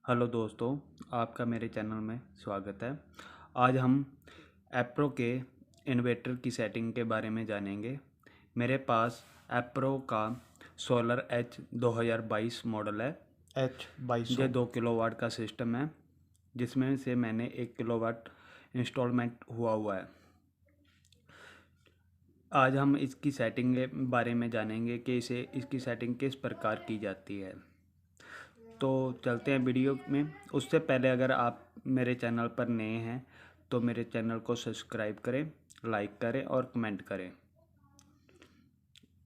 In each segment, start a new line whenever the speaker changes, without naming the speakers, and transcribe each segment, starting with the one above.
Hello दोस्तों, आपका मेरे चैनल में स्वागत है। आज हम एप्रो के इन्वर्टर की सेटिंग के बारे में जानेंगे। मेरे पास एप्रो का सोलर एच 2022 मॉडल है।
H 2200।
ये 2 किलोवाट का सिस्टम है, जिसमें से मैंने 1 किलोवाट इंस्टॉलमेंट हुआ है। आज हम इसकी सेटिंग के बारे में जानेंगे कि इसकी सेटिंग किस प्रकार की जाती है। तो चलते हैं वीडियो में। उससे पहले अगर आप मेरे चैनल पर नए हैं तो मेरे चैनल को सब्सक्राइब करें, लाइक करें और कमेंट करें।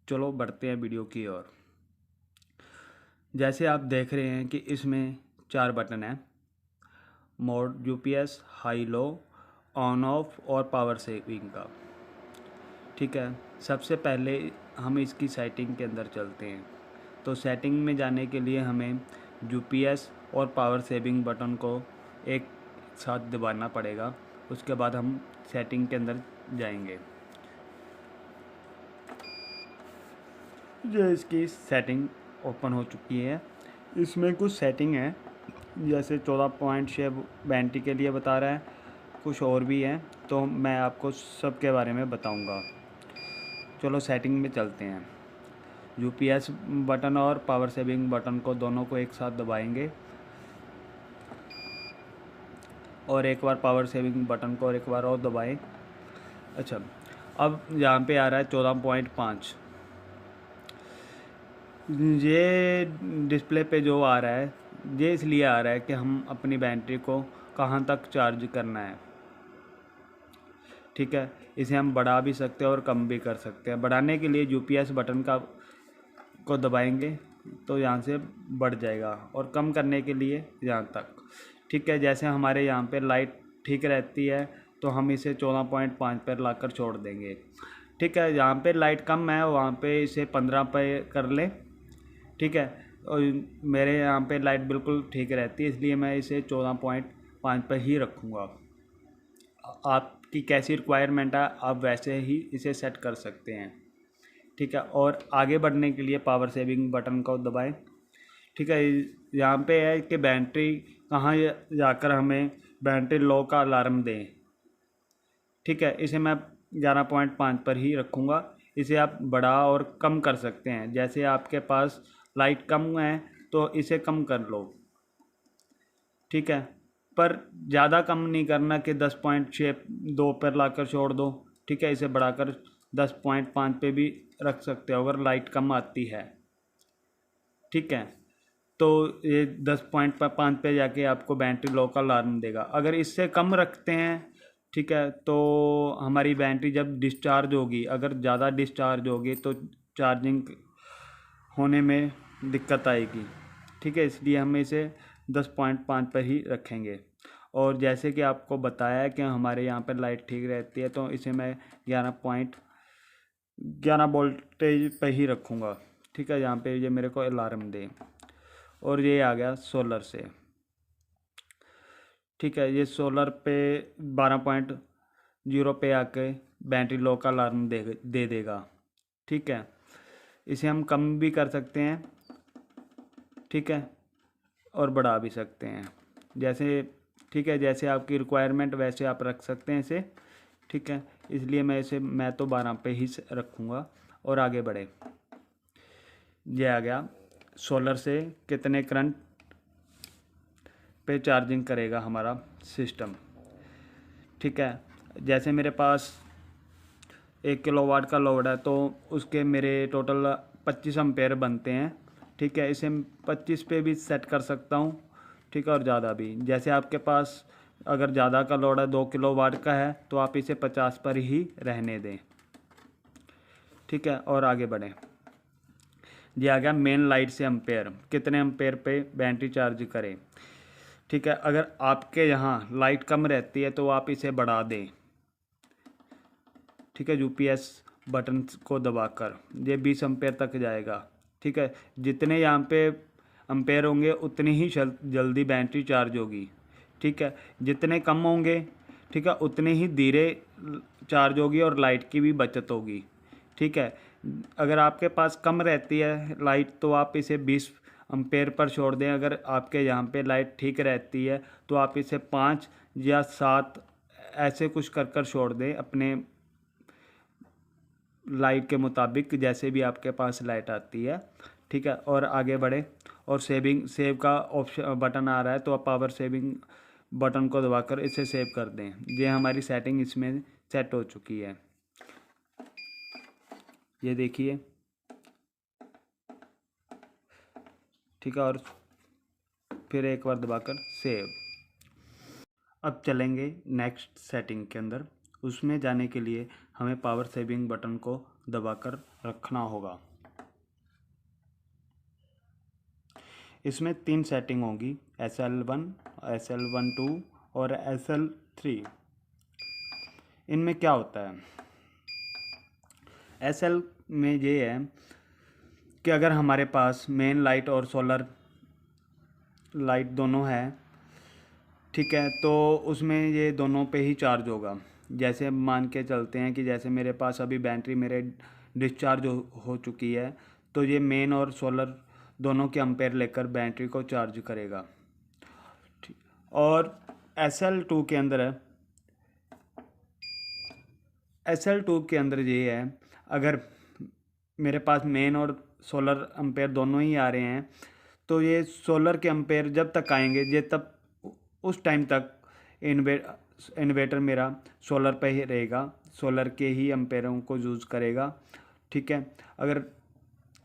चलो बढ़ते हैं वीडियो की ओर। जैसे आप देख रहे हैं कि इसमें 4 बटन हैं: mode, UPS, high low, on off और पावर सेविंग का। ठीक है, सबसे पहले हम इसकी सेटिंग के अंदर चलते हैं। तो सेटिंग में जाने के लिए हमें यूपीएस और पावर सेविंग बटन को एक साथ दबाना पड़ेगा। उसके बाद हम सेटिंग के अंदर जाएंगे। जो इसकी सेटिंग ओपन हो चुकी है, इसमें कुछ सेटिंग है, जैसे 14.6 बैटरी के लिए बता रहा है, कुछ और भी है, तो मैं आपको सब के बारे में बताऊंगा। चलो सेटिंग में चलते हैं। यूपीएस बटन और पावर सेविंग बटन को दोनों को एक साथ दबाएंगे और एक बार पावर सेविंग बटन को और एक बार और दबाएं। अच्छा, अब यहाँ पे आ रहा है 14.5। ये डिस्प्ले पे जो आ रहा है, ये इसलिए आ रहा है कि हम अपनी बैटरी को कहाँ तक चार्ज करना है। ठीक है, इसे हम बढ़ा भी सकते हैं और कम भी कर सकते हैं। बढ़ाने के लिए यूपीएस बटन को दबाएंगे तो यहाँ से बढ़ जाएगा, और कम करने के लिए यहाँ तक। ठीक है, जैसे हमारे यहाँ पे लाइट ठीक रहती है तो हम इसे 14.5 पर लाकर छोड़ देंगे। ठीक है, जहाँ पे लाइट कम है वहाँ पे इसे 15 पे कर लें। ठीक है, और मेरे यहाँ पे लाइट बिल्कुल ठीक रहती है, इसलिए मैं इसे 14.5 पर ही रखूँगा। आपकी कैसी रिक्वायरमेंट है, आप वैसे ही इसे सेट कर सकते हैं। ठीक है, और आगे बढ़ने के लिए पावर सेविंग बटन को दबाएं। ठीक है, यहाँ पे है कि बैटरी कहाँ जाकर हमें बैटरी लो का अलार्म दें। ठीक है, इसे मैं 11.5 पर ही रखूँगा। इसे आप बढ़ा और कम कर सकते हैं। जैसे आपके पास लाइट कम है तो इसे कम कर लो। ठीक है, पर ज़्यादा कम नहीं करना कि 10.62 पर लाकर छोड़ दो। ठीक है, इसे बढ़ाकर 10.5 पे भी रख सकते हो अगर लाइट कम आती है। ठीक है, तो ये 10.5 पे जाके आपको बैटरी लो का अलार्म देगा। अगर इससे कम रखते हैं, ठीक है, तो हमारी बैटरी जब डिस्चार्ज होगी, अगर ज़्यादा डिस्चार्ज होगी तो चार्जिंग होने में दिक्कत आएगी। ठीक है, इसलिए हम इसे 10.5 पर ही रखेंगे। और जैसे कि आपको बताया कि हमारे यहाँ पर लाइट ठीक रहती है, तो इसे मैं 11 वोल्टेज पर ही रखूँगा। ठीक है, यहाँ पे ये मेरे को अलार्म दे। और ये आ गया सोलर से। ठीक है, ये सोलर पे 12.0 पे आके बैटरी लो का अलार्म दे देगा। ठीक है, इसे हम कम भी कर सकते हैं। ठीक है, और बढ़ा भी सकते हैं जैसे। ठीक है, जैसे आपकी रिक्वायरमेंट वैसे आप रख सकते हैं इसे। ठीक है, इसलिए मैं तो 12 पे ही रखूँगा। और आगे बढ़े, ये आ गया सोलर से कितने करंट पे चार्जिंग करेगा हमारा सिस्टम। ठीक है, जैसे मेरे पास 1 किलोवाट का लोड है तो उसके मेरे टोटल 25 एम्पेयर बनते हैं। ठीक है, इसे 25 पे भी सेट कर सकता हूँ। ठीक है, और ज़्यादा भी। जैसे आपके पास अगर ज़्यादा का लोड है, 2 किलोवाट का है, तो आप इसे 50 पर ही रहने दें। ठीक है, और आगे बढ़ें। ये आ गया मेन लाइट से एम्पेयर, कितने एम्पेयर पे बैटरी चार्ज करें। ठीक है, अगर आपके यहाँ लाइट कम रहती है तो आप इसे बढ़ा दें। ठीक है, यूपीएस बटन को दबाकर ये 20 एम्पेयर तक जाएगा। ठीक है, जितने यहाँ पे एम्पेयर होंगे उतनी ही जल्दी बैटरी चार्ज होगी। ठीक है, जितने कम होंगे, ठीक है, उतने ही धीरे चार्ज होगी और लाइट की भी बचत होगी। ठीक है, अगर आपके पास कम रहती है लाइट तो आप इसे 20 एम्पेयर पर छोड़ दें। अगर आपके यहाँ पे लाइट ठीक रहती है तो आप इसे 5 या 7 ऐसे कुछ कर छोड़ दें अपने लाइट के मुताबिक, जैसे भी आपके पास लाइट आती है, ठीक है। और आगे बढ़े और सेव का ऑप्शन बटन आ रहा है तो आप पावर सेविंग बटन को दबाकर इसे सेव कर दें। ये हमारी सेटिंग इसमें सेट हो चुकी है, ये देखिए, ठीक है। और फिर एक बार दबाकर सेव। अब चलेंगे नेक्स्ट सेटिंग के अंदर। उसमें जाने के लिए हमें पावर सेविंग बटन को दबाकर रखना होगा। इसमें 3 सेटिंग होंगी, SL1, SL12 और SL3। इनमें क्या होता है, SL में ये है कि अगर हमारे पास मेन लाइट और सोलर लाइट दोनों है, ठीक है, तो उसमें ये दोनों पे ही चार्ज होगा। जैसे मान के चलते हैं कि जैसे मेरे पास अभी बैटरी मेरे डिस्चार्ज हो चुकी है, तो ये मेन और सोलर दोनों के एम्पेयर लेकर बैटरी को चार्ज करेगा। और SL2 के अंदर है, SL2 के अंदर ये है, अगर मेरे पास मेन और सोलर एम्पेयर दोनों ही आ रहे हैं तो ये सोलर के एम्पेयर जब तक आएंगे ये तब उस टाइम तक इन्वर्टर मेरा सोलर पे ही रहेगा, सोलर के ही एम्पेयरों को यूज़ करेगा, ठीक है। अगर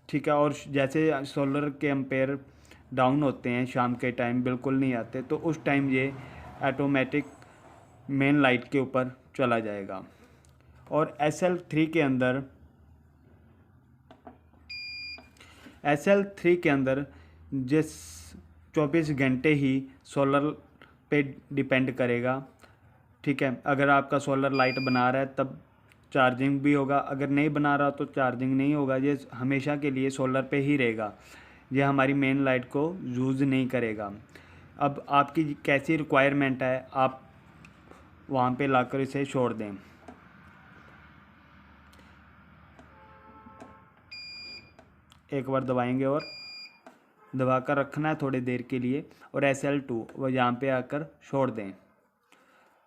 ठीक है, और जैसे सोलर के एम्पेयर डाउन होते हैं शाम के टाइम, बिल्कुल नहीं आते, तो उस टाइम ये ऑटोमेटिक मेन लाइट के ऊपर चला जाएगा। और SL3 के अंदर जिस 24 घंटे ही सोलर पे डिपेंड करेगा, ठीक है। अगर आपका सोलर लाइट बना रहा है तब चार्जिंग भी होगा, अगर नहीं बना रहा तो चार्जिंग नहीं होगा। ये हमेशा के लिए सोलर पे ही रहेगा, ये हमारी मेन लाइट को यूज़ नहीं करेगा। अब आपकी कैसी रिक्वायरमेंट है, आप वहाँ पे लाकर इसे छोड़ दें। एक बार दबाएंगे और दबाकर रखना है थोड़ी देर के लिए, और SL2 वो यहाँ पे आकर छोड़ दें।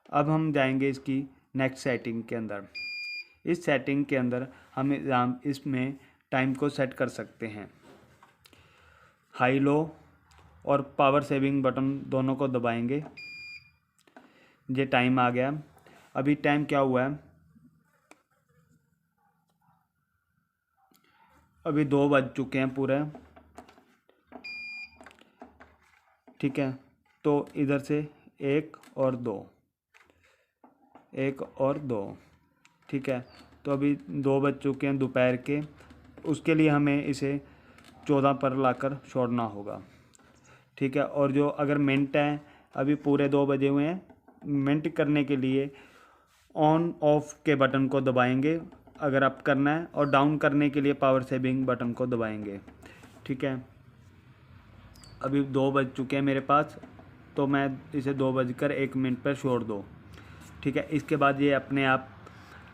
अब हम जाएंगे इसकी नेक्स्ट सेटिंग के अंदर। इस सेटिंग के अंदर हम इसमें टाइम को सेट कर सकते हैं। हाई लो और पावर सेविंग बटन दोनों को दबाएंगे, ये टाइम आ गया। अभी टाइम क्या हुआ है, अभी 2 बज चुके हैं पूरे, ठीक है। तो इधर से 1 और 2, 1 और 2, ठीक है। तो अभी 2 बज चुके हैं दोपहर के, उसके लिए हमें इसे 14 पर लाकर छोड़ना होगा, ठीक है। और जो अगर मिनट है, अभी पूरे 2 बजे हुए हैं, मिनट करने के लिए ऑन ऑफ के बटन को दबाएंगे अगर आप करना है, और डाउन करने के लिए पावर सेविंग बटन को दबाएंगे, ठीक है। अभी 2 बज चुके हैं मेरे पास, तो मैं इसे 2:01 पर छोड़ दो, ठीक है। इसके बाद ये अपने आप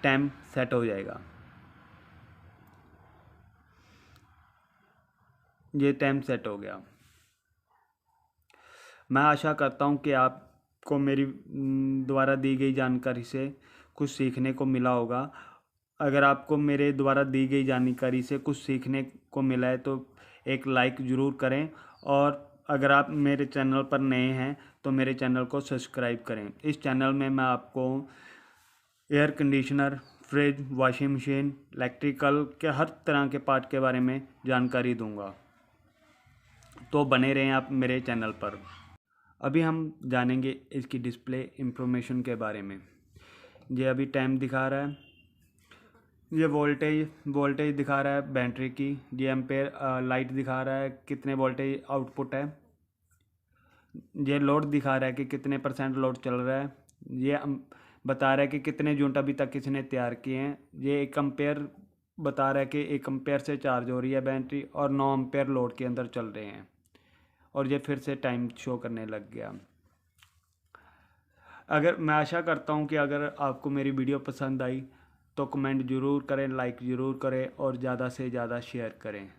टाइम सेट हो जाएगा। ये टाइम सेट हो गया। मैं आशा करता हूँ कि आपको मेरी द्वारा दी गई जानकारी से कुछ सीखने को मिला होगा। अगर आपको मेरे द्वारा दी गई जानकारी से कुछ सीखने को मिला है तो एक लाइक ज़रूर करें, और अगर आप मेरे चैनल पर नए हैं तो मेरे चैनल को सब्सक्राइब करें। इस चैनल में मैं आपको air conditioner, fridge, washing machine, electrical के हर तरह के पार्ट के बारे में जानकारी दूंगा, तो बने रहें आप मेरे चैनल पर। अभी हम जानेंगे इसकी डिस्प्ले इंफॉर्मेशन के बारे में। ये अभी टाइम दिखा रहा है, ये वोल्टेज दिखा रहा है बैटरी की, ये एम्पेयर लाइट दिखा रहा है कितने वोल्टेज आउटपुट है, ये लोड दिखा रहा है कि कितने % लोड चल रहा है, ये बता रहा है कि कितने यूनिट अभी तक इसने तैयार किए हैं, ये 1 एम्पेयर बता रहा है कि 1 एम्पेयर से चार्ज हो रही है बैटरी, और 9 एम्पेयर लोड के अंदर चल रहे हैं। और ये फिर से टाइम शो करने लग गया। अगर मैं आशा करता हूँ कि अगर आपको मेरी वीडियो पसंद आई तो कमेंट ज़रूर करें, लाइक ज़रूर करें और ज़्यादा से ज़्यादा शेयर करें।